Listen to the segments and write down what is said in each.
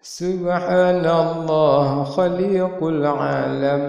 Subhanallah khaliqul alam,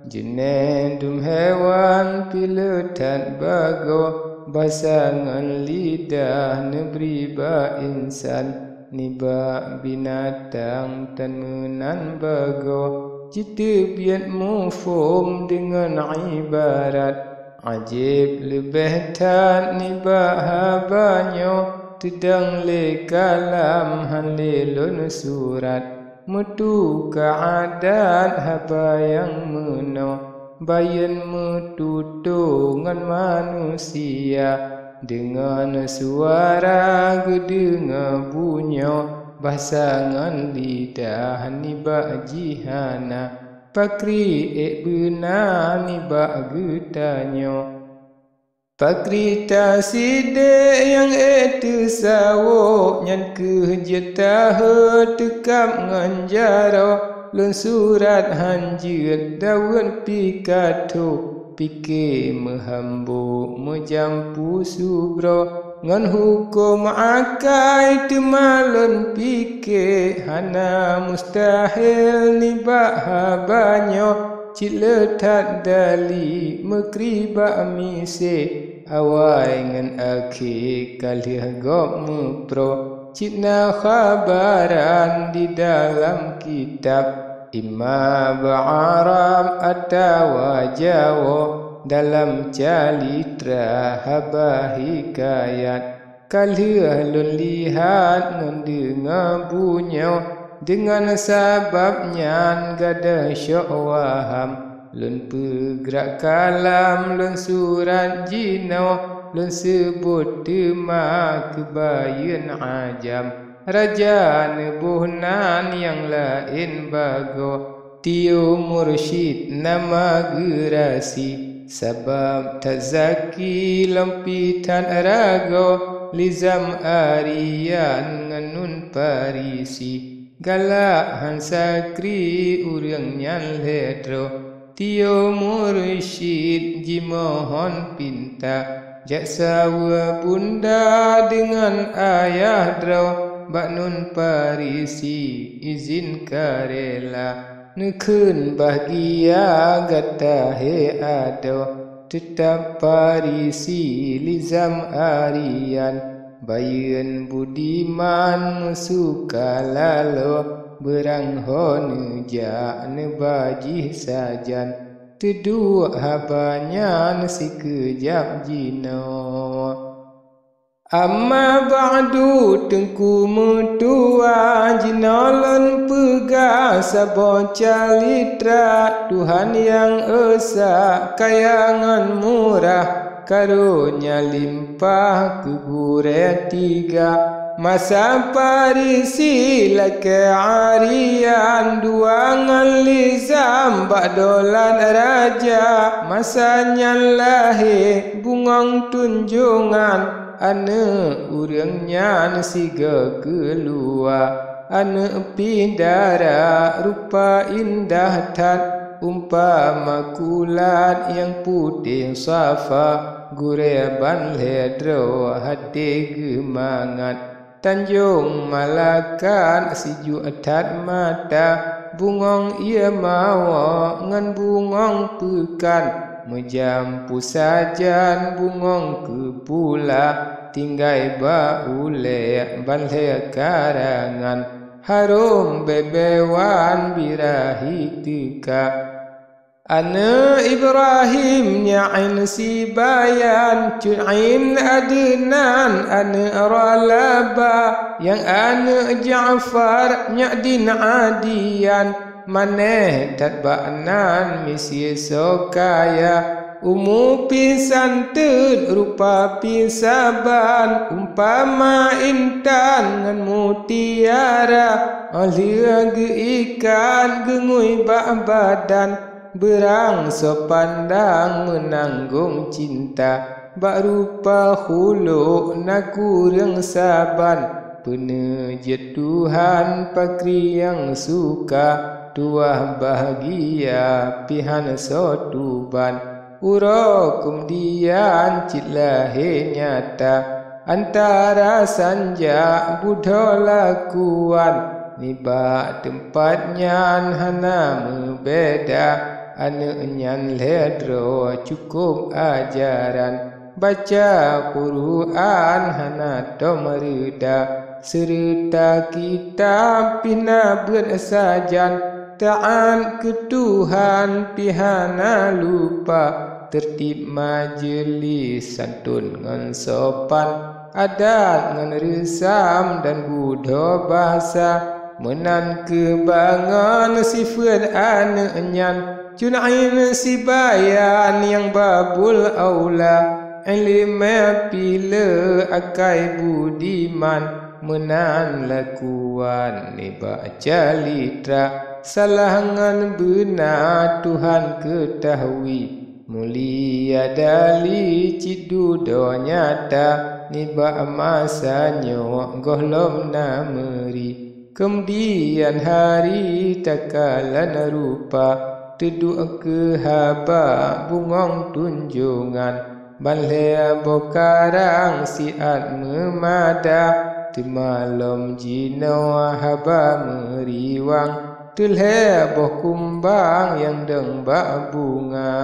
jenendum hewan piletat bago, basangan lidah neberi ba insan, niba binatang tan menan bago, cita biat mufum dengan ibarat, ajib lebih tan niba habanyo, Tidang le kalam han le lun surat, mutu keadat haba yang meno, bayan metutu ngan manusia, dengan suara gedenga bunyo, basangan lidah niba jihana, pakri bena niba getanyo. Pakrita side yang itu sawo nyan kejeta tekap nganjaro lun surat hanjir daun pikato pike mehambu mejampu subro ngan hukum akai temalun pike hana mustahil niba habanyo cile tak dali mekriba mise awai ngan akhi kalih gop mupro citna khabaran di dalam kitab imma ba'arab atawa jawa dalam calitra haba hikayat kalih lun lihat ngan dengar bunyo dengan sababnya gada syok waham lun pegrak kalam lun surat jino lun sebut tema kebayan ajam raja nebuhnan yang lain bago tiu mursyid nama gerasi sabab tazaki lampitan rago lizam arian nganun parisi galak hansakri urang nyan ledro tio mursyid jimohon pinta jaksawa bunda dengan ayah dro baknun parisi izin karela nekun bahagia gata he ado tetap parisi lizam arian bayan budiman suka lalo berang hon ja nebajih sajan teduh habanya si kejap jino amma ba'du tengku mutua jinolon pega sabo calitra Tuhan yang esa kayangan murah karunia limpah kegure tiga masa parisi lake arian duangan lizam badolan raja masanya lahir bungong tunjungan ane urangnya siga keluar ane pindara rupa indah tat umpama kulat yang putih safa gureban ledro hati gemangat Tanjung Malakan siju atat mata bungong ia mawa ngan bungong pekan mejampu sajan bungong ke pula tinggai baule balhe karangan harum bebewan birahi tika Ana Ibrahim nyain si bayan cu'in adnan ana ralaba yang ana Ja'far nyadin adian maneh tatba'nan misi sokaya umu pisan tud rupa pisaban umpama intan ngan mutiara alia ge ikan gengui bak badan berang sepandang menanggung cinta bak rupa khuluk nakur yang saban penejit Tuhan pakri yang suka tuah bahagia pihan sotuban urakum dian cit lahir nyata antara sanja buddha lakuan Niba tempatnya hana membeda, anaknya ledro cukup ajaran. Baca Quran hana domerida, serta kitab pina bersajan. Taat ke Tuhan pihana lupa, tertib majlis santun ngan sopan, adat ngan resam dan budaya bahasa, menan kebangan sifat anaknya, cunain si bayan yang babul aula, ilmu pila akai budiman, menan lakuan niba calitra, salangan benar Tuhan ketahui, mulia dali cidu do nyata, niba masanya gohlom nameri. Kemudian hari takalan rupa, teduk ke haba bungong tunjungan, balai bokarang siat memada, malam jino haba meriwang, telhe boh kumbang yang deng bak bunga.